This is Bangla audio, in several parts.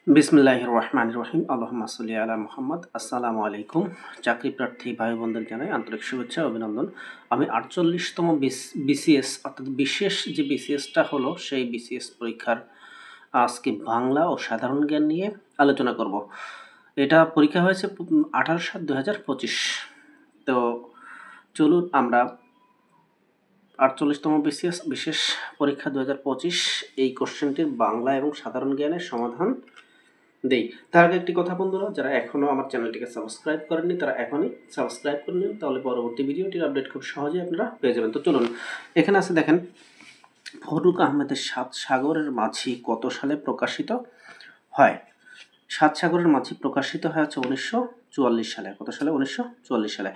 বিসমিল্লাহির রহমানির রহিম। আল্লাহুম্মা সাল্লি আলা মুহাম্মদ। আসসালামু আলাইকুম। চাকরি প্রার্থী ভাই বোনদের জানাই আন্তরিক শুভেচ্ছা ও অভিনন্দন। আমি 48তম বিসিএস অর্থাৎ বিশেষ যে বিসিএসটা হলো সেই বিসিএস পরীক্ষার আজকে বাংলা ও সাধারণ জ্ঞান নিয়ে আলোচনা করব। এটা পরীক্ষা হয়েছে 28/7/2025। তো চলুন আমরা 48তম বিসিএস বিশেষ পরীক্ষা 2025 এই কোশ্চেনটির বাংলা এবং সাধারণ জ্ঞানের সমাধান দেই। তার আগে একটি কথা বন্ধুরা, যারা এখনো আমার চ্যানেলটিকে সাবস্ক্রাইব করেননি তারা এখনই সাবস্ক্রাইব করে নিন, তাহলে পরবর্তী ভিডিওটির আপডেট খুব সহজেই আপনারা পেয়ে যাবেন। তো চলুন, এখানে আছে দেখেন, ফরুক আহমেদের সাত সাগরের মাঝি কত সালে প্রকাশিত হয়? সাত সাগরের মাঝি প্রকাশিত হয় হচ্ছে 1944 সালে। কত সালে? 1944 সালে।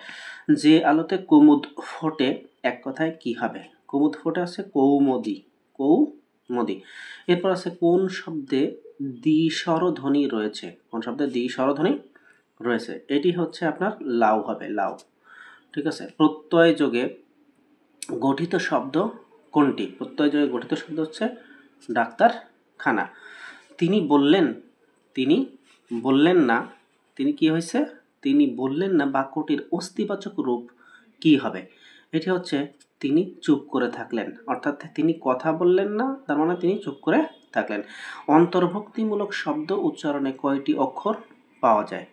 যে আলোতে কুমুদ ফোটে, এক কথায় কি হবে? কুমুদ ফোটে আছে কৌমদি, কৌমদি। এরপর আছে কোন শব্দে দ্বি-স্বরধ্বনি রয়েছে? কোন শব্দে দ্বি-স্বরধ্বনি রয়েছে? এটি হচ্ছে আপনার লাউ হবে, লাউ। ঠিক আছে। প্রত্যয় যোগে গঠিত শব্দ কোনটি? প্রত্যয় যোগে গঠিত শব্দ হচ্ছে ডাক্তারখানা। তিনি বললেন, তিনি বললেন না, তিনি কি হয়েছে? তিনি বললেন না বাক্যটির অস্তিবাচক রূপ কি হবে? এটি হচ্ছে তিনি চুপ করে থাকলেন, অর্থাৎ তিনি কথা বললেন না, তার মানে তিনি চুপ করে থাকলেন। অন্তর্ভুক্তিমূলক শব্দ উচ্চারণে কয়টি অক্ষর পাওয়া যায়?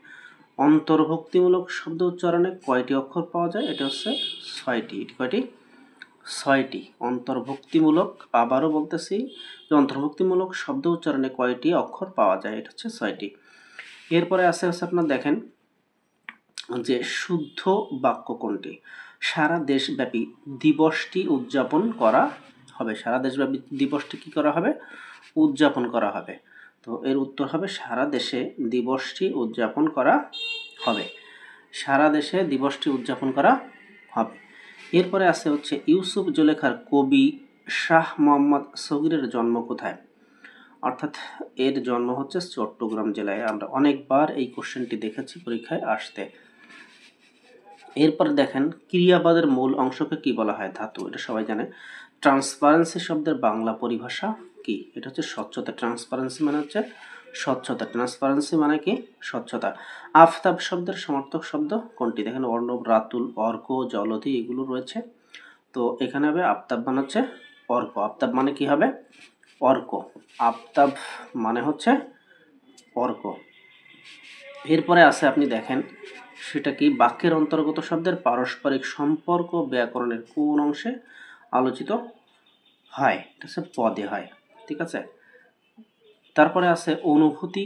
অন্তর্ভুক্তিমূলক শব্দ উচ্চারণে কয়টি অক্ষর পাওয়া যায়? এটা হচ্ছে 6টি। এটি কয়টি? 6টি। অন্তর্ভুক্তিমূলক, আবারও বলতেছি যে অন্তর্ভুক্তিমূলক শব্দ উচ্চারণে কয়টি অক্ষর পাওয়া যায়? এটা হচ্ছে 6টি। এরপরে আছে আপনার দেখেন যে শুদ্ধ বাক্য কোনটি? সারা দেশব্যাপী দিবসটি উদযাপন করা হবে। সারা দেশব্যাপী দিবসটি কি করা হবে? উদযাপন করা হবে। তো এর উত্তর হবে সারা দেশে দিবসটি উদযাপন করা হবে। সারা দেশে দিবসটি উদযাপন করা হবে। এরপরে আছে হচ্ছে ইউসুফ জুলেখার কবি শাহ মোহাম্মদ সগিরের জন্ম কোথায়? অর্থাৎ এর জন্ম হচ্ছে চট্টগ্রাম জেলায়। আমরা অনেকবার এই কোশ্চেনটি দেখেছি পরীক্ষায় আসতে। এরপর দেখেন ক্রিয়াপদের মূল অংশকে কি বলা হয়? ধাতু। এটা সবাই জানে। ট্রান্সপারেন্সি শব্দের বাংলা পরিভাষা কি? এটা হচ্ছে স্বচ্ছতা। ট্রান্সপারেন্সি মানে হচ্ছে স্বচ্ছতা। ট্রান্সপারেন্সি মানে কি? স্বচ্ছতা। আফতাব শব্দের সমার্থক শব্দ কোনটি? দেখেন অর্ণব, রাতুল, অর্ক, জলধি এগুলো রয়েছে। তো এখানে হবে আফতাব মানে হচ্ছে অর্ক। আফতাব মানে কি হবে? অর্ক। আফতাব মানে হচ্ছে অর্ক। এরপরে আছে আপনি দেখেন সেটা কি? বাক্যের অন্তর্গত শব্দের পারস্পরিক সম্পর্ক ব্যাকরণের কোন অংশে আলোচিত হয়? এটা হচ্ছে পদে হয়। ঠিক আছে। তারপরে আছে অনুভূতি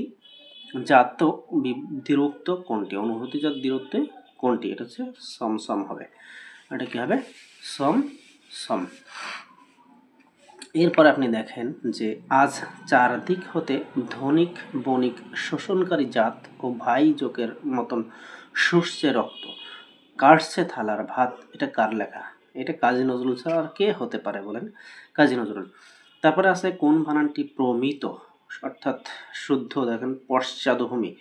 জাত দ্বিরুক্ত কোনটি? অনুভূতি জাত দ্বিরুক্ত কোনটি? এটা হচ্ছে সম সম হবে। এটা কি হবে? সম সম। এরপর আপনি দেখেন যে আজ চারদিক হতে ধনিক বণিক শোষণকারী জাত ও ভাই জোকের মতন শুষছে রক্ত, কাটছে থালার ভাত। এটা কার লেখা? এটা কাজী নজরুল ছাড়া আর কে হতে পারে বলেন? কাজী নজরুল। তারপরে আছে কোন বানানটি প্রমিত অর্থাৎ শুদ্ধ? দেখেন পশ্চাদভূমি,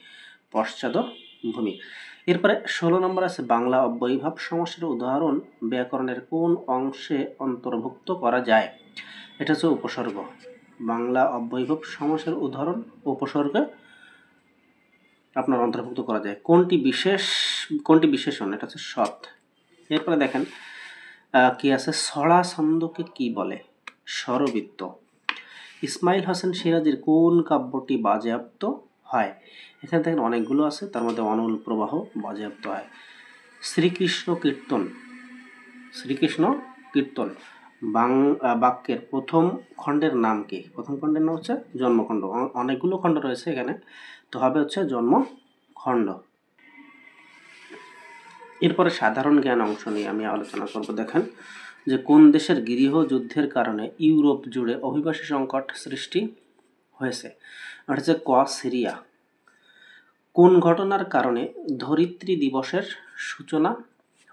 পশ্চাদভূমি। এরপরে 16 নম্বর আছে বাংলা অব্যয়ীভাব সমাসের উদাহরণ ব্যাকরণের কোন অংশে অন্তর্ভুক্ত করা যায়? এটা হচ্ছে উপসর্গ। বাংলা অব্যয়ীভাব সমাসের উদাহরণ উপসর্গে আপনার অন্তর্ভুক্ত করা যায়। কোনটি বিশেষণ? এটা হচ্ছে সৎ। এরপরে দেখেন কি আছে? ছড়া ছন্দকে কি বলে? স্বরবৃত্ত। ইসমাইল হোসেন সিরাজের কোন কাব্যটি বাজেয়াপ্ত হয়? এখানে দেখেন অনেকগুলো আছে, তার মধ্যে অনল প্রবাহ বাজেয়াপ্ত হয়। শ্রীকৃষ্ণ কীর্তন, শ্রীকৃষ্ণ কীর্তন বাক্যের প্রথম খণ্ডের নাম কি? প্রথম খণ্ডের নাম হচ্ছে জন্মখণ্ড। অনেকগুলো খণ্ড রয়েছে এখানে, তো হবে হচ্ছে জন্মখণ্ড। এরপরে সাধারণ জ্ঞান অংশ নিয়ে আমি আলোচনা করব। দেখেন যে কোন দেশের গৃহযুদ্ধের কারণে ইউরোপ জুড়ে অভিবাসী সংকট সৃষ্টি হয়েছে? আর হচ্ছে ক সিরিয়া। কোন ঘটনার কারণে ধরিত্রী দিবসের সূচনা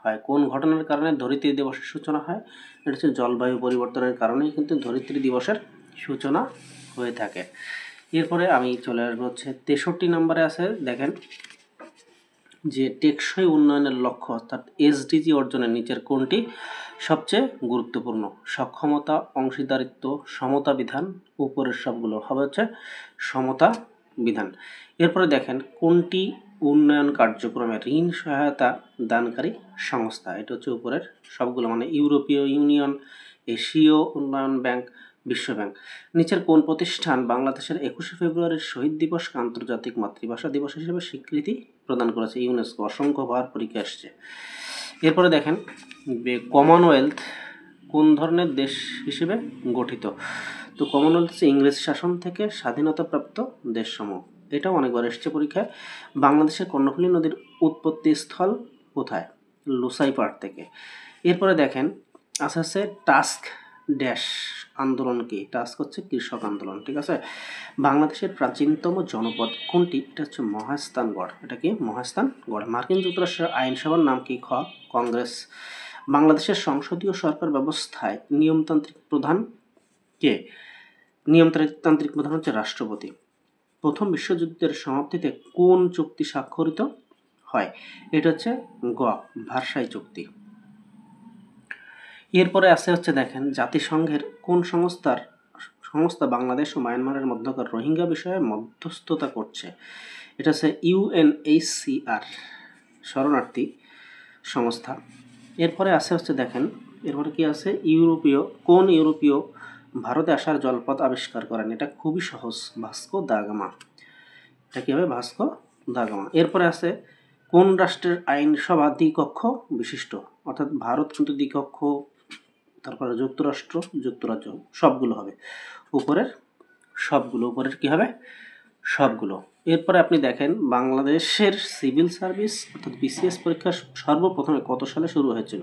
হয়? কোন ঘটনার কারণে ধরিত্রী দিবসের সূচনা হয়? এটা হচ্ছে জলবায়ু পরিবর্তনের কারণেই কিন্তু ধরিত্রী দিবসের সূচনা হয়ে থাকে। এরপরে আমি চলে আসবো হচ্ছে 63 নম্বরে আছে দেখেন যে টেকসই উন্নয়নের লক্ষ্য অর্থাৎ এসডিজি অর্জনের নিচের কোনটি সবচেয়ে গুরুত্বপূর্ণ? সক্ষমতা, অংশীদারিত্ব, সমতা বিধান। উপরের সবগুলো হবে হচ্ছে সমতা বিধান। এরপরে দেখেন কোনটি উন্নয়ন কার্যক্রমে ঋণ সহায়তা দানকারী সংস্থা? এটা হচ্ছে উপরের সবগুলো, মানে ইউরোপীয় ইউনিয়ন, এশীয় উন্নয়ন ব্যাংক, বিশ্ব ব্যাংক। নিচের কোন প্রতিষ্ঠান বাংলাদেশের 21শে ফেব্রুয়ারির শহীদ দিবসকে আন্তর্জাতিক মাতৃভাষা দিবস হিসেবে স্বীকৃতি প্রদান করেছে? ইউনেস্কো। অসংখ্যবার পরীক্ষা আসছে। এরপরে দেখেন কমনওয়েলথ কোন ধরনের দেশ হিসেবে গঠিত? তো কমনওয়েলথ হচ্ছে ইংরেজ শাসন থেকে স্বাধীনতাপ্রাপ্ত দেশসমূহ। এটাও অনেকবার এসছে পরীক্ষায়। বাংলাদেশের কর্ণফুলী নদীর উৎপত্তি স্থল কোথায়? লুসাইপাড় থেকে। এরপরে দেখেন আছে টাস্ক ড্যাশ আন্দোলন কি? টাস্ক হচ্ছে কৃষক আন্দোলন, ঠিক আছে। বাংলাদেশের প্রাচীনতম জনপদ কোনটি? এটা হচ্ছে মহাস্থানগড়। এটা কি? মহাস্থানগড়। মার্কিন যুক্তরাষ্ট্রের আইনসভার নাম কি? কংগ্রেস। বাংলাদেশের সংসদীয় সরকার ব্যবস্থায় নিয়মতান্ত্রিক প্রধান কে? নিয়মতান্ত্রিক প্রধান হচ্ছে রাষ্ট্রপতি। প্রথম বিশ্বযুদ্ধের সমাপ্তিতে কোন চুক্তি স্বাক্ষরিত হয়? এটা হচ্ছে ভার্সাই চুক্তি। এরপরে হচ্ছে দেখেন জাতিসংঘের কোন সংস্থা বাংলাদেশ ও মায়ানমারের মধ্যকার রোহিঙ্গা বিষয়ে মধ্যস্থতা করছে? এটা হচ্ছে UNHCR, শরণার্থী সংস্থা। এরপরে হচ্ছে দেখেন, এরপরে কি আছে? কোন ইউরোপীয় ভারতে আসার জলপথ আবিষ্কার করেন? এটা খুবই সহজ, ভাস্কো দা গামা। এটা কি হবে? Vasco da Gama. এরপরে আছে কোন রাষ্ট্রের আইনসভা দ্বিকক্ষ বিশিষ্ট? অর্থাৎ ভারত কিন্তু দ্বিকক্ষ, তারপরে যুক্তরাষ্ট্র, যুক্তরাজ্য, সবগুলো হবে উপরের কি হবে? সবগুলো। এরপরে আপনি দেখেন বাংলাদেশের সিভিল সার্ভিস অর্থাৎ BCS পরীক্ষা সর্বপ্রথমে কত সালে শুরু হয়েছিল?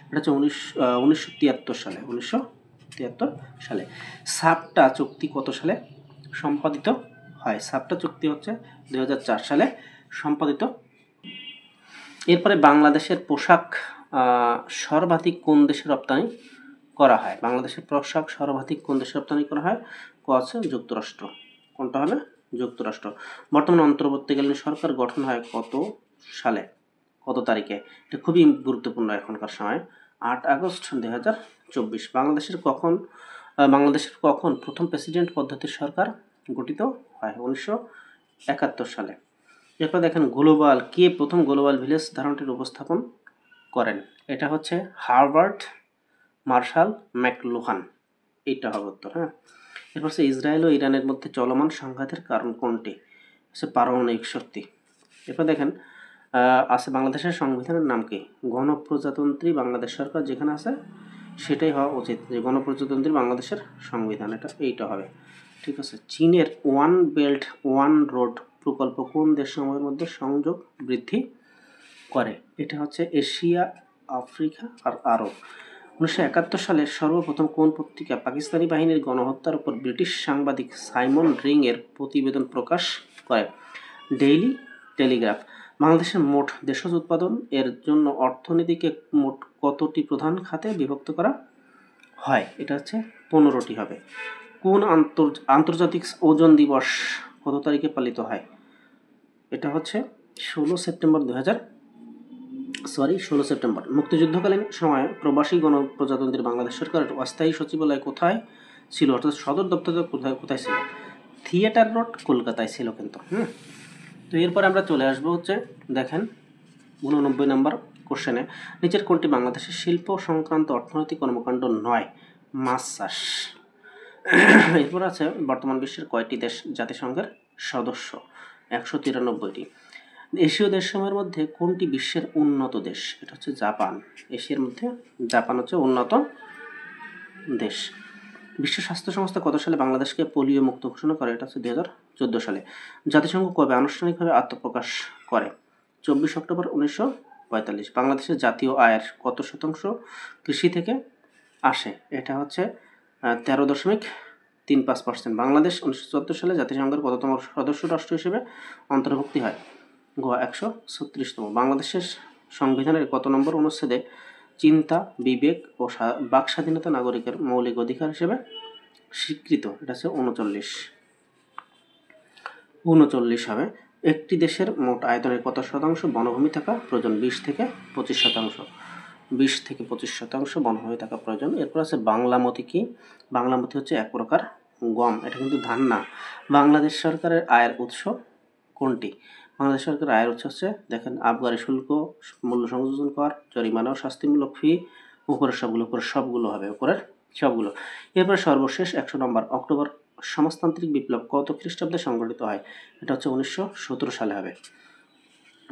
এটা হচ্ছে 1973 সালে। 1973 সালে। সাপটা চুক্তি কত সালে সম্পাদিত হয়? সাপটা চুক্তি হচ্ছে 2004 সালে সম্পাদিত। এরপরে বাংলাদেশের পোশাক সর্বাধিক কোন দেশে রপ্তানি করা হয়? বাংলাদেশের পোশাক সর্বাধিক কোন দেশে রপ্তানি করা হয়? আছে যুক্তরাষ্ট্র। কোনটা হবে? যুক্তরাষ্ট্র। বর্তমান অন্তর্বর্তীকালীন সরকার গঠন হয় কত সালে, কত তারিখে? এটা খুবই গুরুত্বপূর্ণ এখনকার সময়, 8 আগস্ট 2024। বাংলাদেশের কখন প্রথম প্রেসিডেন্ট পদ্ধতির সরকার গঠিত হয়? 1971 সালে। এরপর দেখেন কে প্রথম গ্লোবাল ভিলেজ ধারণাটির উপস্থাপন করেন? এটা হচ্ছে হার্বার্ট মার্শাল ম্যাকলুহান। এইটা হবে উত্তর। হ্যাঁ, এরপর হচ্ছে ইসরায়েল ও ইরানের মধ্যে চলমান সংঘাতের কারণ কোনটি? হচ্ছে পারমাণবিক শক্তি। এরপর দেখেন আছে বাংলাদেশের সংবিধানের নাম কি? গণপ্রজাতন্ত্রী বাংলাদেশ সরকার যেখানে আছে সেটাই হওয়া উচিত, যে গণপ্রজাতন্ত্রী বাংলাদেশের সংবিধান, এইটা হবে, ঠিক আছে। চীনের ওয়ান বেল্ট ওয়ান রোড প্রকল্প কোন দেশসমূহের মধ্যে সংযোগ বৃদ্ধি করে? এটা হচ্ছে এশিয়া, আফ্রিকা আর আরব। 1971 সালে সর্বপ্রথম কোন পত্রিকা পাকিস্তানি বাহিনীর গণহত্যার উপর ব্রিটিশ সাংবাদিক সাইমন রিং এর প্রতিবেদন প্রকাশ করে? Daily Telegraph. বাংলাদেশের মোট দেশজ উৎপাদন এর জন্য অর্থনীতিকে মোট কতটি প্রধান খাতে বিভক্ত করা হয়? এটা হচ্ছে 15টি হবে। কোন আন্তর্জাতিক ওজন দিবস কত তারিখে পালিত হয়? এটা হচ্ছে 16 সেপ্টেম্বর। মুক্তিযুদ্ধকালীন সময়ে প্রবাসী গণপ্রজাতন্ত্রী বাংলাদেশ সরকারের অস্থায়ী সচিবালয় কোথায় ছিল? অর্থাৎ সদর দপ্তর কোথায় ছিল? থিয়েটার রোড, কলকাতায় ছিল কিন্তু। তো এরপর আমরা চলে আসবো হচ্ছে দেখেন 89 নম্বর কোশ্চেনে, নিচের কোনটি বাংলাদেশের শিল্প সংক্রান্ত অর্থনৈতিক কর্মকাণ্ড নয়? মাছ চাষ। এরপর আছে বর্তমান বিশ্বের কয়টি দেশ জাতিসংঘের সদস্য? 193টি। এশীয় দেশসমূহের মধ্যে কোনটি বিশ্বের উন্নত দেশ? এটা হচ্ছে জাপান। এশিয়ার মধ্যে জাপান হচ্ছে উন্নত দেশ। বিশ্ব স্বাস্থ্য সংস্থা কত সালে বাংলাদেশকে পোলিও মুক্ত ঘোষণা করে? এটা হচ্ছে 2014 সালে। জাতিসংঘ কবে আনুষ্ঠানিকভাবে আত্মপ্রকাশ করে? 24 অক্টোবর 1945। বাংলাদেশের জাতীয় আয়ের কত শতাংশ কৃষি থেকে আসে? এটা হচ্ছে 13.35%। বাংলাদেশ 1974 সালে জাতিসংঘের কততম সদস্য রাষ্ট্র হিসেবে অন্তর্ভুক্তি হয়? 136তম। বাংলাদেশের সংবিধানের কত নম্বর অনুচ্ছেদে চিন্তা, বিবেক ও বাক স্বাধীনতা নাগরিকের মৌলিক অধিকার হিসেবে স্বীকৃত? এটা হচ্ছে 39 হবে। একটি দেশের মোট আয়তনের কত শতাংশ বনভূমি থাকা প্রয়োজন? 20 থেকে 25% বনভূমি থাকা প্রয়োজন। এরপর আছে বাংলামতি কি? বাংলামতি হচ্ছে এক প্রকার গম, এটা কিন্তু ধান না। বাংলাদেশ সরকারের আয়ের উৎস কোনটি? বাংলাদেশ সরকারের আয়ের উৎস হচ্ছে, দেখেন, আবগারি শুল্ক, মূল্য সংযোজন কর, জরিমানা ও শাস্তিমূলক ফি, উপরের সবগুলো হবে, উপরের সবগুলো। এরপর সর্বশেষ 100 নম্বর, অক্টোবর সমাজতান্ত্রিক বিপ্লব কত খ্রিস্টাব্দে সংঘটিত হয়? এটা হচ্ছে 1917 সালে হবে।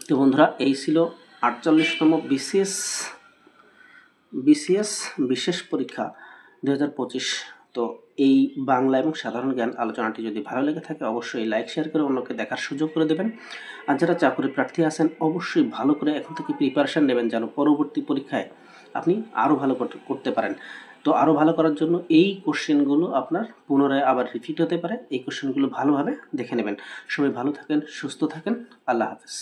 তো বন্ধুরা, এই ছিল 48তম বিসিএস বিশেষ পরীক্ষা 2025। তো এই বাংলা এবং সাধারণ জ্ঞান আলোচনাটি যদি ভালো লেগে থাকে অবশ্যই লাইক শেয়ার করে অন্যকে দেখার সুযোগ করে দেবেন। আর যারা চাকরি প্রার্থী আছেন অবশ্যই ভালো করে এখন থেকে প্রিপারেশান নেবেন যেন পরবর্তী পরীক্ষায় আপনি আরও ভালো করতে পারেন। তো আরও ভালো করার জন্য এই কোশ্চেনগুলো আপনার পুনরায় আবার রিপিট হতে পারে, এই কোশ্চেনগুলো ভালোভাবে দেখে নেবেন। সবাই ভালো থাকেন, সুস্থ থাকেন, আল্লাহ হাফেজ।